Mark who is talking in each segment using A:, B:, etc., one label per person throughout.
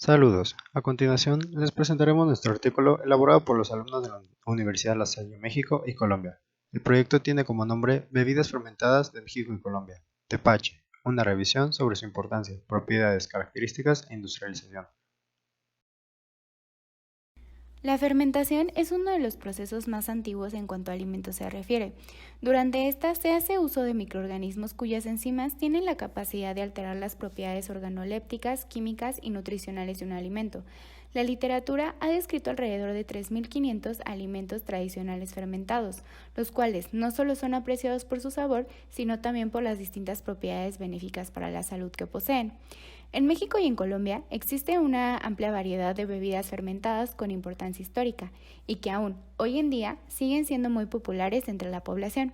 A: Saludos. A continuación, les presentaremos nuestro artículo elaborado por los alumnos de la Universidad La Salle, México y Colombia. El proyecto tiene como nombre Bebidas fermentadas de México y Colombia, Tepache, una revisión sobre su importancia, propiedades, características e industrialización.
B: La fermentación es uno de los procesos más antiguos en cuanto a alimentos se refiere. Durante esta se hace uso de microorganismos cuyas enzimas tienen la capacidad de alterar las propiedades organolépticas, químicas y nutricionales de un alimento. La literatura ha descrito alrededor de 3.500 alimentos tradicionales fermentados, los cuales no solo son apreciados por su sabor, sino también por las distintas propiedades benéficas para la salud que poseen. En México y en Colombia existe una amplia variedad de bebidas fermentadas con importancia histórica y que aún hoy en día siguen siendo muy populares entre la población.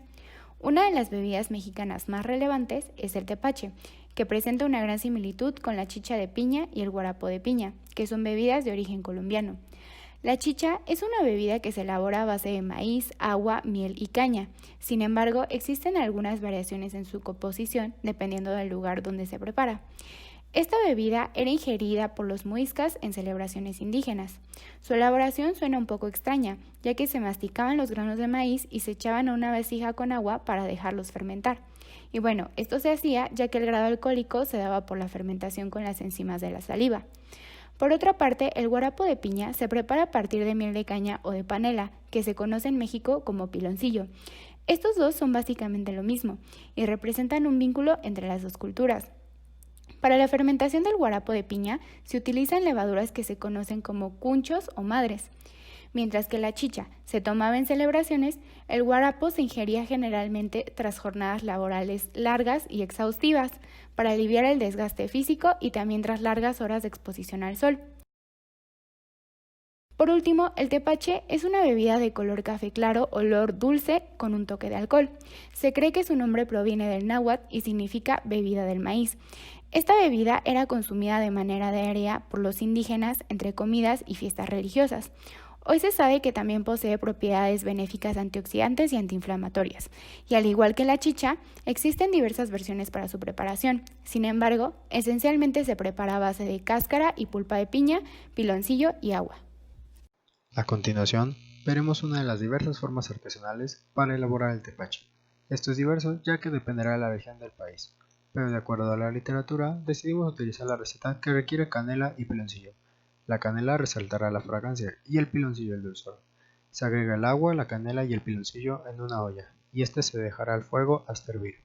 B: Una de las bebidas mexicanas más relevantes es el tepache, que presenta una gran similitud con la chicha de piña y el guarapo de piña, que son bebidas de origen colombiano. La chicha es una bebida que se elabora a base de maíz, agua, miel y caña. Sin embargo, existen algunas variaciones en su composición dependiendo del lugar donde se prepara. Esta bebida era ingerida por los muiscas en celebraciones indígenas. Su elaboración suena un poco extraña, ya que se masticaban los granos de maíz y se echaban a una vasija con agua para dejarlos fermentar. Y bueno, esto se hacía ya que el grado alcohólico se daba por la fermentación con las enzimas de la saliva. Por otra parte, el guarapo de piña se prepara a partir de miel de caña o de panela, que se conoce en México como piloncillo. Estos dos son básicamente lo mismo y representan un vínculo entre las dos culturas. Para la fermentación del guarapo de piña se utilizan levaduras que se conocen como cunchos o madres. Mientras que la chicha se tomaba en celebraciones, el guarapo se ingería generalmente tras jornadas laborales largas y exhaustivas para aliviar el desgaste físico y también tras largas horas de exposición al sol. Por último, el tepache es una bebida de color café claro, olor dulce con un toque de alcohol. Se cree que su nombre proviene del náhuatl y significa bebida del maíz. Esta bebida era consumida de manera diaria por los indígenas entre comidas y fiestas religiosas. Hoy se sabe que también posee propiedades benéficas antioxidantes y antiinflamatorias, y al igual que la chicha, existen diversas versiones para su preparación. Sin embargo, esencialmente se prepara a base de cáscara y pulpa de piña, piloncillo y agua.
A: A continuación, veremos una de las diversas formas artesanales para elaborar el tepache. Esto es diverso ya que dependerá de la región del país, pero de acuerdo a la literatura, decidimos utilizar la receta que requiere canela y piloncillo. La canela resaltará la fragancia y el piloncillo el dulzor. Se agrega el agua, la canela y el piloncillo en una olla, y este se dejará al fuego hasta hervir.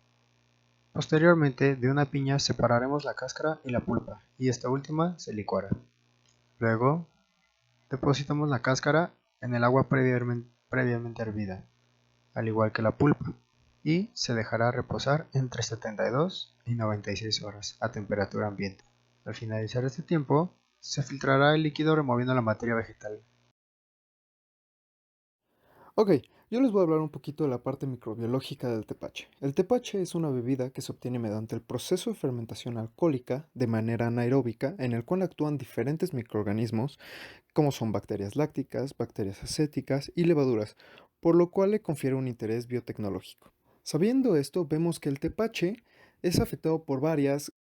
A: Posteriormente, de una piña separaremos la cáscara y la pulpa, y esta última se licuará. Luego, depositamos la cáscara en el agua previamente hervida, al igual que la pulpa, y se dejará reposar entre 72 y 96 horas a temperatura ambiente. Al finalizar este tiempo, se filtrará el líquido removiendo la materia vegetal.
C: Ok, yo les voy a hablar un poquito de la parte microbiológica del tepache. El tepache es una bebida que se obtiene mediante el proceso de fermentación alcohólica de manera anaeróbica, en el cual actúan diferentes microorganismos, como son bacterias lácticas, bacterias acéticas y levaduras, por lo cual le confiere un interés biotecnológico. Sabiendo esto, vemos que el tepache es afectado por varias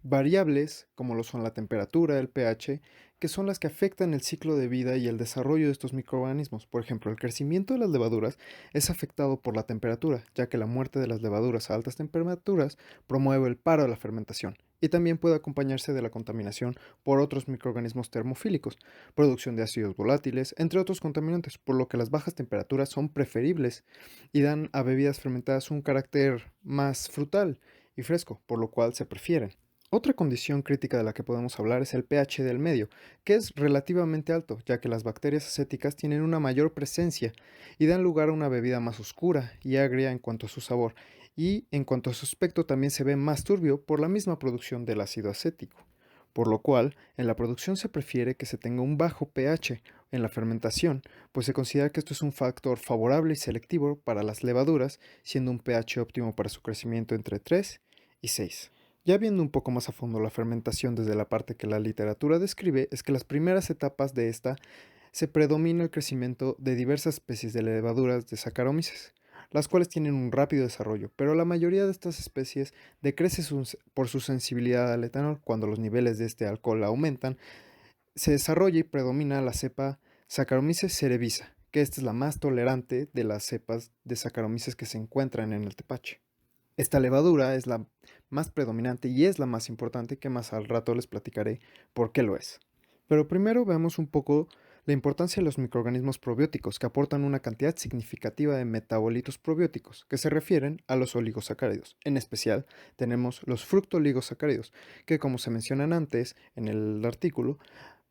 C: variables, como lo son la temperatura, el pH, que son las que afectan el ciclo de vida y el desarrollo de estos microorganismos. Por ejemplo, el crecimiento de las levaduras es afectado por la temperatura, ya que la muerte de las levaduras a altas temperaturas promueve el paro de la fermentación y también puede acompañarse de la contaminación por otros microorganismos termofílicos, producción de ácidos volátiles, entre otros contaminantes, por lo que las bajas temperaturas son preferibles y dan a bebidas fermentadas un carácter más frutal y fresco, por lo cual se prefieren. Otra condición crítica de la que podemos hablar es el pH del medio, que es relativamente alto, ya que las bacterias acéticas tienen una mayor presencia y dan lugar a una bebida más oscura y agria en cuanto a su sabor, y en cuanto a su aspecto también se ve más turbio por la misma producción del ácido acético. Por lo cual, en la producción se prefiere que se tenga un bajo pH en la fermentación, pues se considera que esto es un factor favorable y selectivo para las levaduras, siendo un pH óptimo para su crecimiento entre 3 y 6. Ya viendo un poco más a fondo la fermentación desde la parte que la literatura describe, es que las primeras etapas de esta se predomina el crecimiento de diversas especies de levaduras de Saccharomyces, las cuales tienen un rápido desarrollo, pero la mayoría de estas especies decrece por su sensibilidad al etanol cuando los niveles de este alcohol aumentan, se desarrolla y predomina la cepa Saccharomyces cerevisiae, que esta es la más tolerante de las cepas de Saccharomyces que se encuentran en el tepache. Esta levadura es la más predominante y es la más importante, que más al rato les platicaré por qué lo es. Pero primero veamos un poco la importancia de los microorganismos probióticos, que aportan una cantidad significativa de metabolitos probióticos, que se refieren a los oligosacáridos. En especial tenemos los fructooligosacáridos, que como se mencionan antes en el artículo,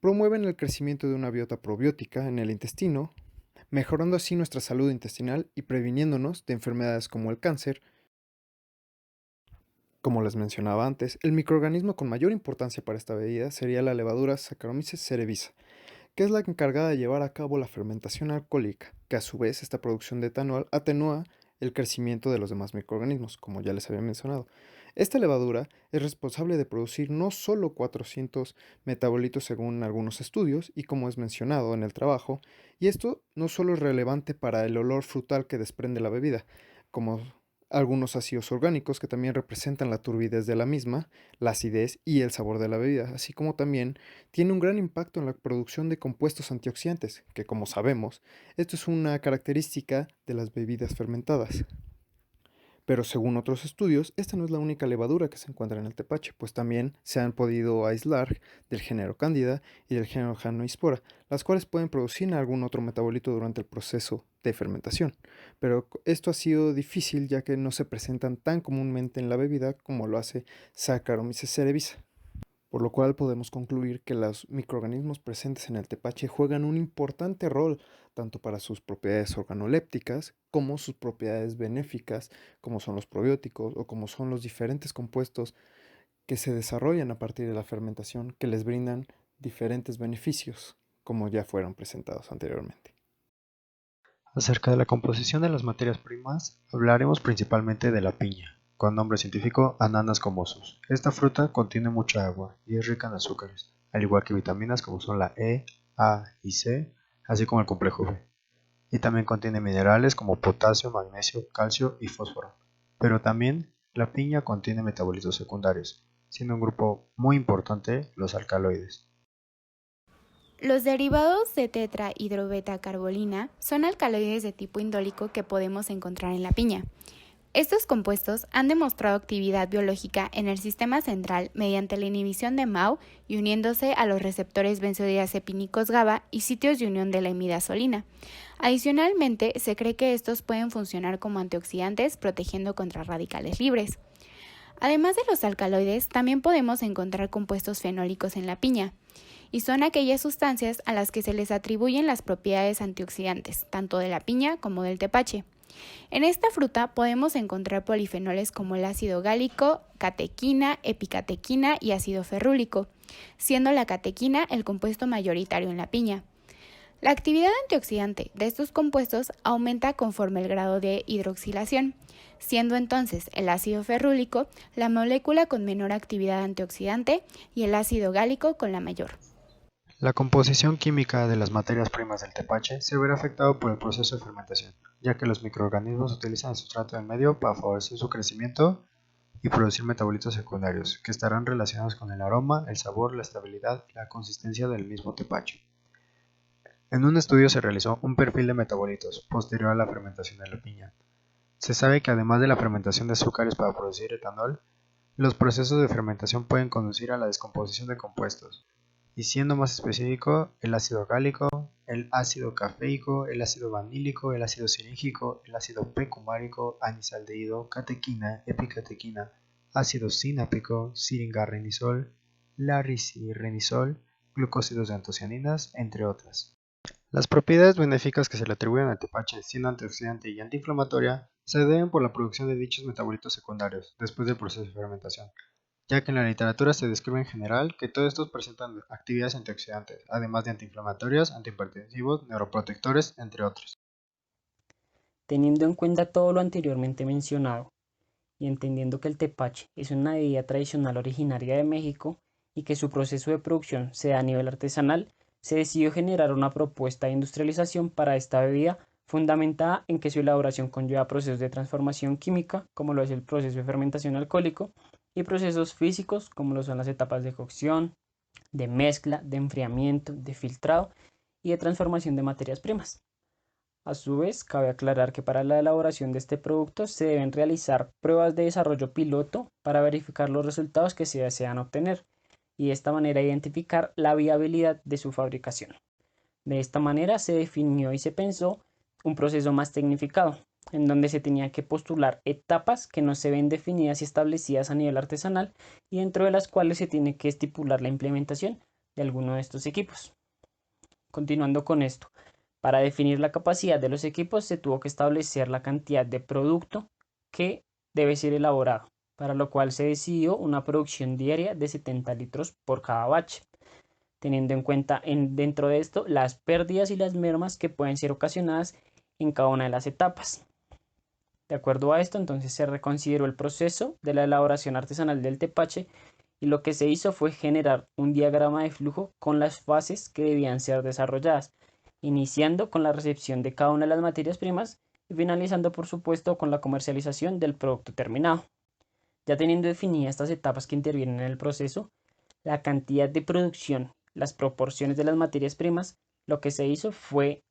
C: promueven el crecimiento de una biota probiótica en el intestino, mejorando así nuestra salud intestinal y previniéndonos de enfermedades como el cáncer. Como les mencionaba antes, el microorganismo con mayor importancia para esta bebida sería la levadura Saccharomyces cerevisiae, que es la encargada de llevar a cabo la fermentación alcohólica, que a su vez esta producción de etanol atenúa el crecimiento de los demás microorganismos, como ya les había mencionado. Esta levadura es responsable de producir no solo 400 metabolitos según algunos estudios, y como es mencionado en el trabajo, y esto no solo es relevante para el olor frutal que desprende la bebida, como algunos ácidos orgánicos que también representan la turbidez de la misma, la acidez y el sabor de la bebida, así como también tiene un gran impacto en la producción de compuestos antioxidantes, que como sabemos, esto es una característica de las bebidas fermentadas. Pero según otros estudios, esta no es la única levadura que se encuentra en el tepache, pues también se han podido aislar del género Cándida y del género Ganoispora, las cuales pueden producir algún otro metabolito durante el proceso de fermentación. Pero esto ha sido difícil, ya que no se presentan tan comúnmente en la bebida como lo hace Saccharomyces cerevisiae. Por lo cual podemos concluir que los microorganismos presentes en el tepache juegan un importante rol tanto para sus propiedades organolépticas como sus propiedades benéficas, como son los probióticos o como son los diferentes compuestos que se desarrollan a partir de la fermentación, que les brindan diferentes beneficios, como ya fueron presentados anteriormente.
A: Acerca de la composición de las materias primas, hablaremos principalmente de la piña, con nombre científico Ananas commosus. Esta fruta contiene mucha agua y es rica en azúcares, al igual que vitaminas como son la E, A y C, así como el complejo B. Y también contiene minerales como potasio, magnesio, calcio y fósforo. Pero también la piña contiene metabolitos secundarios, siendo un grupo muy importante los alcaloides.
B: Los derivados de tetrahidrobetacarbolina son alcaloides de tipo indólico que podemos encontrar en la piña. Estos compuestos han demostrado actividad biológica en el sistema central mediante la inhibición de MAO y uniéndose a los receptores benzodiazepínicos GABA y sitios de unión de la imidazolina. Adicionalmente, se cree que estos pueden funcionar como antioxidantes protegiendo contra radicales libres. Además de los alcaloides, también podemos encontrar compuestos fenólicos en la piña, y son aquellas sustancias a las que se les atribuyen las propiedades antioxidantes, tanto de la piña como del tepache. En esta fruta podemos encontrar polifenoles como el ácido gálico, catequina, epicatequina y ácido ferrúlico, siendo la catequina el compuesto mayoritario en la piña. La actividad antioxidante de estos compuestos aumenta conforme el grado de hidroxilación, siendo entonces el ácido ferrúlico la molécula con menor actividad antioxidante y el ácido gálico con la mayor.
A: La composición química de las materias primas del tepache se verá afectado por el proceso de fermentación, ya que los microorganismos utilizan el sustrato del medio para favorecer su crecimiento y producir metabolitos secundarios, que estarán relacionados con el aroma, el sabor, la estabilidad y la consistencia del mismo tepache. En un estudio se realizó un perfil de metabolitos posterior a la fermentación de la piña. Se sabe que además de la fermentación de azúcares para producir etanol, los procesos de fermentación pueden conducir a la descomposición de compuestos, y siendo más específico, el ácido gálico, el ácido cafeico, el ácido vanílico, el ácido silícico, el ácido p-cumárico, anisaldehído, catequina, epicatequina, ácido sinápico, siringarrenisol, laricirenisol, glucósidos de antocianinas, entre otras. Las propiedades benéficas que se le atribuyen al tepache, siendo antioxidante y antiinflamatoria, se deben por la producción de dichos metabolitos secundarios después del proceso de fermentación, ya que en la literatura se describe en general que todos estos presentan actividades antioxidantes, además de antiinflamatorias, antihipertensivos, neuroprotectores, entre otros.
D: Teniendo en cuenta todo lo anteriormente mencionado y entendiendo que el tepache es una bebida tradicional originaria de México y que su proceso de producción se da a nivel artesanal, se decidió generar una propuesta de industrialización para esta bebida fundamentada en que su elaboración conlleva procesos de transformación química, como lo es el proceso de fermentación alcohólico, y procesos físicos, como lo son las etapas de cocción, de mezcla, de enfriamiento, de filtrado y de transformación de materias primas. A su vez, cabe aclarar que para la elaboración de este producto se deben realizar pruebas de desarrollo piloto para verificar los resultados que se desean obtener y de esta manera identificar la viabilidad de su fabricación. De esta manera se definió y se pensó un proceso más tecnificado, en donde se tenía que postular etapas que no se ven definidas y establecidas a nivel artesanal y dentro de las cuales se tiene que estipular la implementación de alguno de estos equipos. Continuando con esto, para definir la capacidad de los equipos se tuvo que establecer la cantidad de producto que debe ser elaborado, para lo cual se decidió una producción diaria de 70 litros por cada batch, teniendo en cuenta dentro de esto las pérdidas y las mermas que pueden ser ocasionadas en cada una de las etapas. De acuerdo a esto, entonces se reconsideró el proceso de la elaboración artesanal del tepache y lo que se hizo fue generar un diagrama de flujo con las fases que debían ser desarrolladas, iniciando con la recepción de cada una de las materias primas y finalizando, por supuesto, con la comercialización del producto terminado. Ya teniendo definidas estas etapas que intervienen en el proceso, la cantidad de producción, las proporciones de las materias primas, lo que se hizo fue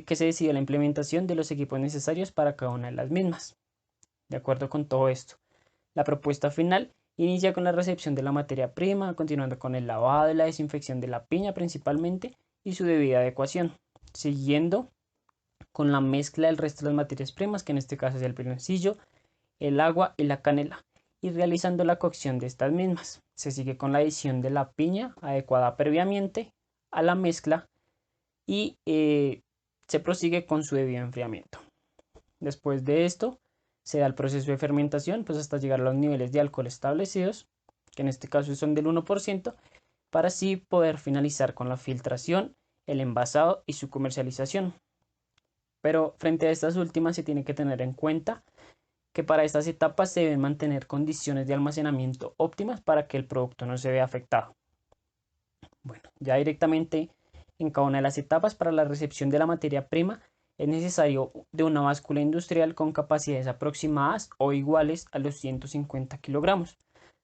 D: que se decidió la implementación de los equipos necesarios para cada una de las mismas. De acuerdo con todo esto, la propuesta final inicia con la recepción de la materia prima, continuando con el lavado y la desinfección de la piña principalmente y su debida adecuación, siguiendo con la mezcla del resto de las materias primas, que en este caso es el piloncillo, el agua y la canela, y realizando la cocción de estas mismas. Se sigue con la adición de la piña adecuada previamente a la mezcla y se prosigue con su debido enfriamiento. Después de esto se da el proceso de fermentación pues hasta llegar a los niveles de alcohol establecidos, que en este caso son del 1%, para así poder finalizar con la filtración, el envasado y su comercialización. Pero frente a estas últimas se tiene que tener en cuenta que para estas etapas se deben mantener condiciones de almacenamiento óptimas para que el producto no se vea afectado. Bueno, ya directamente en cada una de las etapas para la recepción de la materia prima es necesario de una báscula industrial con capacidades aproximadas o iguales a los 150 kilogramos.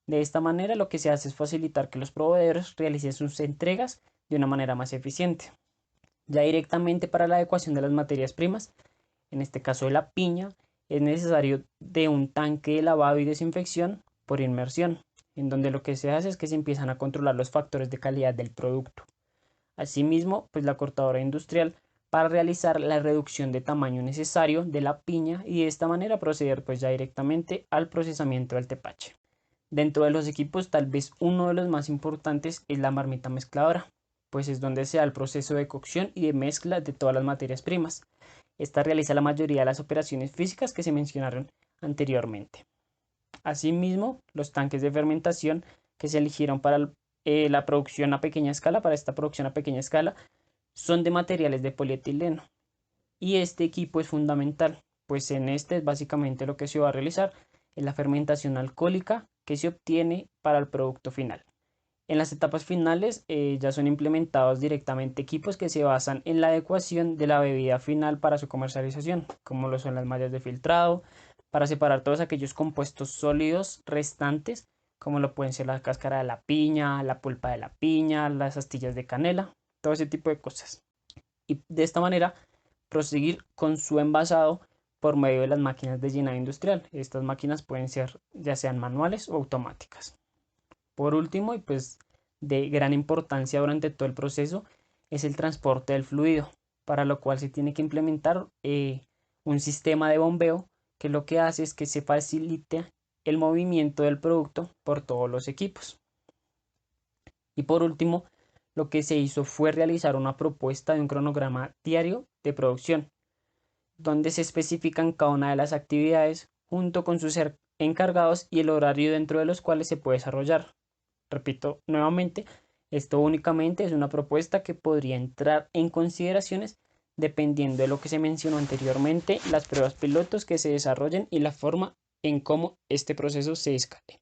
D: De esta manera lo que se hace es facilitar que los proveedores realicen sus entregas de una manera más eficiente. Ya directamente para la adecuación de las materias primas, en este caso de la piña, es necesario de un tanque de lavado y desinfección por inmersión, en donde lo que se hace es que se empiezan a controlar los factores de calidad del producto. Asimismo, pues la cortadora industrial para realizar la reducción de tamaño necesario de la piña y de esta manera proceder pues ya directamente al procesamiento del tepache. Dentro de los equipos tal vez uno de los más importantes es la marmita mezcladora, pues es donde se da el proceso de cocción y de mezcla de todas las materias primas. Esta realiza la mayoría de las operaciones físicas que se mencionaron anteriormente. Asimismo, los tanques de fermentación que se eligieron para la producción a pequeña escala, para esta producción a pequeña escala, son de materiales de polietileno. Y este equipo es fundamental, pues en este es básicamente lo que se va a realizar en la fermentación alcohólica que se obtiene para el producto final. En las etapas finales ya son implementados directamente equipos que se basan en la adecuación de la bebida final para su comercialización, como lo son las mallas de filtrado, para separar todos aquellos compuestos sólidos restantes, como lo pueden ser la cáscara de la piña, la pulpa de la piña, las astillas de canela, todo ese tipo de cosas. Y de esta manera proseguir con su envasado por medio de las máquinas de llenado industrial. Estas máquinas pueden ser ya sean manuales o automáticas. Por último, y pues de gran importancia durante todo el proceso, es el transporte del fluido, para lo cual se tiene que implementar un sistema de bombeo que lo que hace es que se facilite el movimiento del producto por todos los equipos. Y por último, lo que se hizo fue realizar una propuesta de un cronograma diario de producción, donde se especifican cada una de las actividades junto con sus encargados y el horario dentro de los cuales se puede desarrollar. Repito nuevamente, esto únicamente es una propuesta que podría entrar en consideraciones dependiendo de lo que se mencionó anteriormente, las pruebas pilotos que se desarrollen y la forma en cómo este proceso se escale.